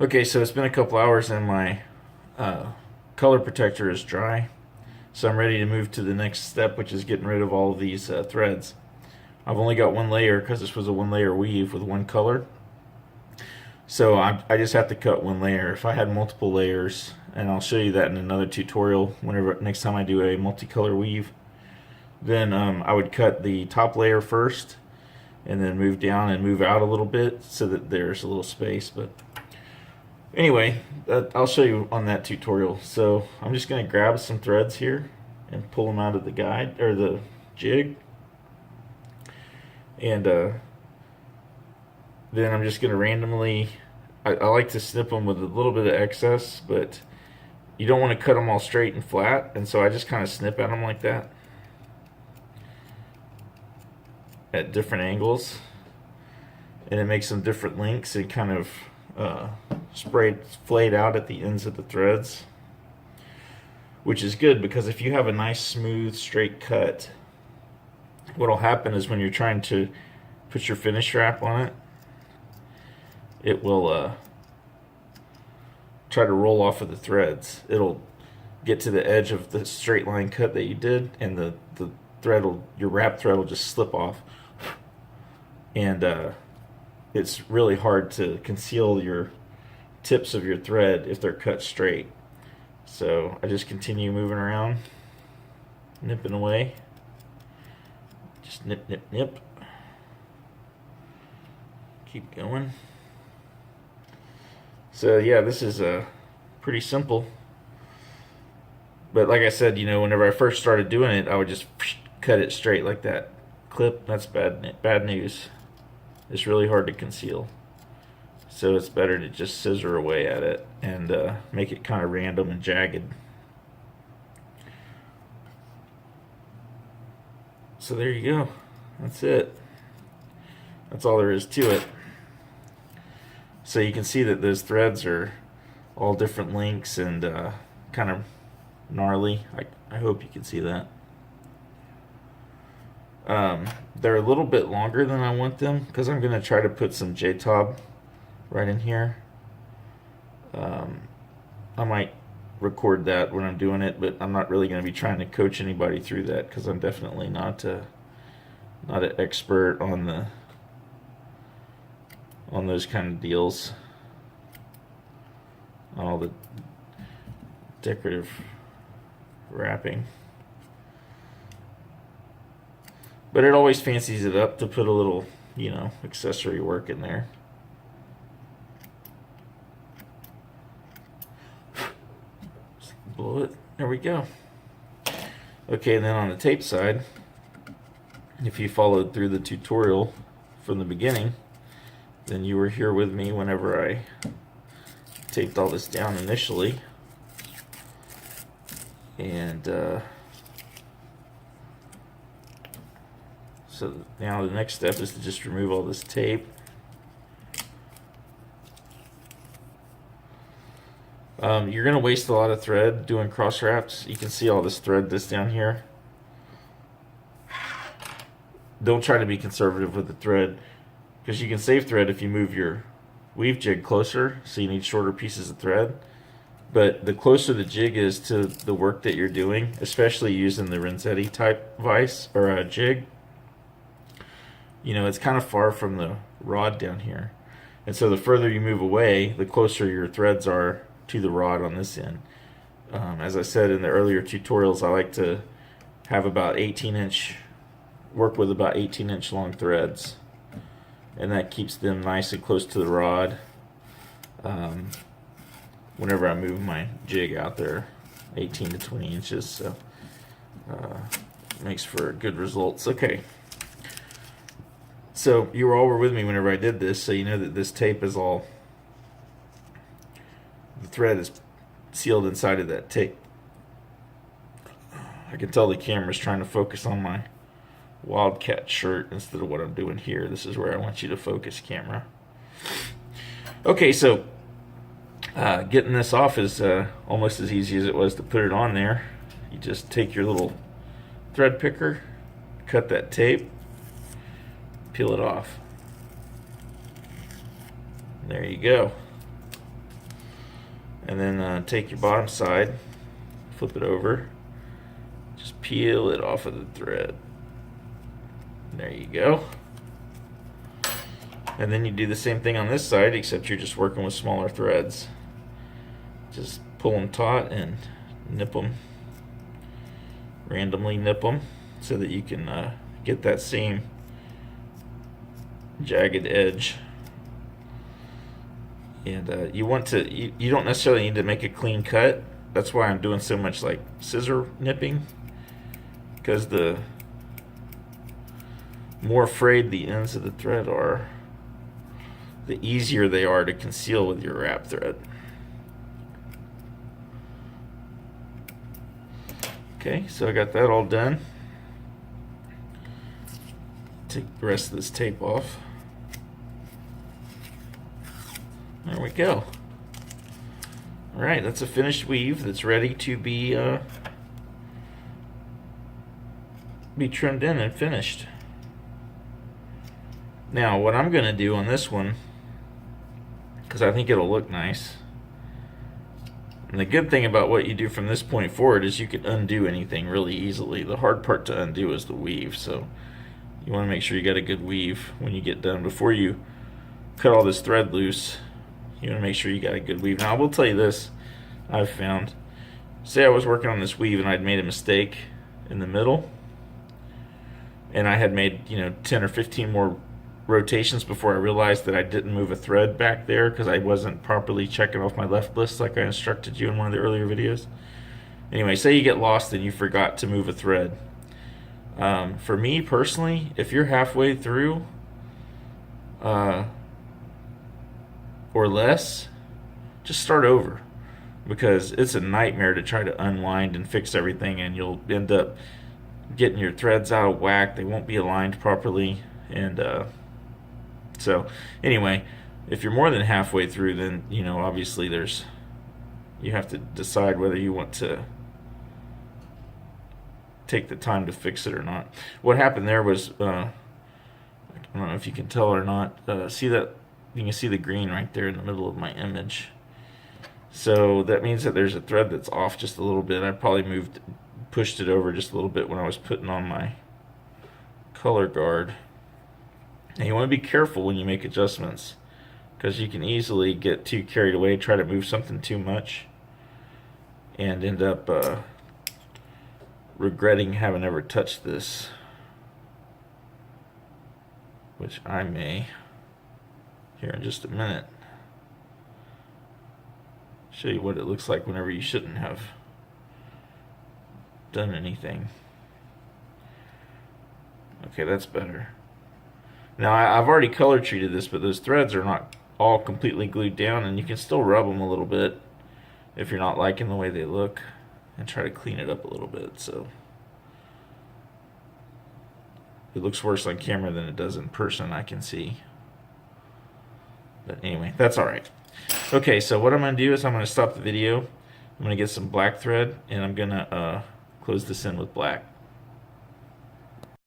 Okay, so it's been a couple hours and my color protector is dry. So I'm ready to move to the next step, which is getting rid of all of these threads. I've only got one layer because this was a one layer weave with one color. So I just have to cut one layer. If I had multiple layers, and I'll show you that in another tutorial whenever next time I do a multicolor weave, then I would cut the top layer first and then move down and move out a little bit so that there's a little space. But anyway, I'll show you on that tutorial. So I'm just going to grab some threads here and pull them out of the guide or the jig, and then I'm just going to randomly, I like to snip them with a little bit of excess, but you don't want to cut them all straight and flat, and so I just kind of snip at them like that at different angles, and it makes them different lengths and kind of flayed out at the ends of the threads, which is good because if you have a nice smooth straight cut, what'll happen is when you're trying to put your finish wrap on it, it will try to roll off of the threads. It'll get to the edge of the straight line cut that you did, and the thread will, your wrap thread will just slip off, and it's really hard to conceal your tips of your thread if they're cut straight. So I just continue moving around, nipping away, just nip, nip, nip, keep going. So yeah, this is pretty simple. But like I said, you know, whenever I first started doing it, I would just cut it straight like that. Clip, that's bad news. It's really hard to conceal. So it's better to just scissor away at it and make it kind of random and jagged. So there you go. That's it. That's all there is to it. So you can see that those threads are all different lengths and kind of gnarly. I hope you can see that. They're a little bit longer than I want them because I'm going to try to put some J-Tob right in here. I might record that when I'm doing it, but I'm not really going to be trying to coach anybody through that because I'm definitely not an expert on those kind of deals, on all the decorative wrapping. But it always fancies it up to put a little, you know, accessory work in there. Just blow it. There we go. Okay, and then on the tape side, if you followed through the tutorial from the beginning, then you were here with me whenever I taped all this down initially. And so now the next step is to just remove all this tape. You're going to waste a lot of thread doing cross wraps. You can see all this thread that's down here. Don't try to be conservative with the thread, because you can save thread if you move your weave jig closer, so you need shorter pieces of thread. But the closer the jig is to the work that you're doing, especially using the Renzetti type vise or a jig, you know, it's kind of far from the rod down here. And so the further you move away, the closer your threads are to the rod on this end. As I said in the earlier tutorials, I like to have about 18-inch, work with about 18-inch long threads. And that keeps them nice and close to the rod whenever I move my jig out there 18 to 20 inches. So makes for good results. Okay. So you all were with me whenever I did this, so you know that this tape is all, the thread is sealed inside of that tape. I can tell the camera's trying to focus on my Wildcat shirt instead of what I'm doing here. This is where I want you to focus, camera. Okay, so getting this off is almost as easy as it was to put it on there. You just take your little thread picker, cut that tape, peel it off. There you go. And then take your bottom side, flip it over, just peel it off of the thread. There you go. And then you do the same thing on this side, except you're just working with smaller threads. Just pull them taut and nip them, randomly nip them, so that you can get that same jagged edge. And you want to, you don't necessarily need to make a clean cut. That's why I'm doing so much like scissor nipping, because the more frayed the ends of the thread are, the easier they are to conceal with your wrap thread. Okay, so I got that all done. Take the rest of this tape off. There we go. Alright, that's a finished weave that's ready to be trimmed in and finished. Now, what I'm going to do on this one, because I think it'll look nice, and the good thing about what you do from this point forward is you can undo anything really easily. The hard part to undo is the weave, so you want to make sure you got a good weave when you get done. Before you cut all this thread loose, you want to make sure you got a good weave. Now, I will tell you this, I've found, say I was working on this weave and I'd made a mistake in the middle, and I had made 10 or 15 more rotations before I realized that I didn't move a thread back there because I wasn't properly checking off my left list like I instructed you in one of the earlier videos. Anyway, say you get lost and you forgot to move a thread. For me personally, if you're halfway through or less, just start over, because it's a nightmare to try to unwind and fix everything, and you'll end up getting your threads out of whack. They won't be aligned properly, and so anyway, if you're more than halfway through, then obviously you have to decide whether you want to take the time to fix it or not. What happened there was, I don't know if you can tell or not, see that you can see the green right there in the middle of my image. So that means that there's a thread that's off just a little bit. I probably pushed it over just a little bit when I was putting on my color guard. And you want to be careful when you make adjustments, because you can easily get too carried away, try to move something too much, and end up regretting having ever touched this, which I may here in just a minute. Show you what it looks like whenever you shouldn't have done anything. Okay, that's better. Now I've already color treated this, but those threads are not all completely glued down, and you can still rub them a little bit if you're not liking the way they look, and try to clean it up a little bit. So it looks worse on camera than it does in person, I can see. But anyway, that's alright. Okay, so what I'm going to do is I'm going to stop the video. I'm going to get some black thread, and I'm going to close this in with black.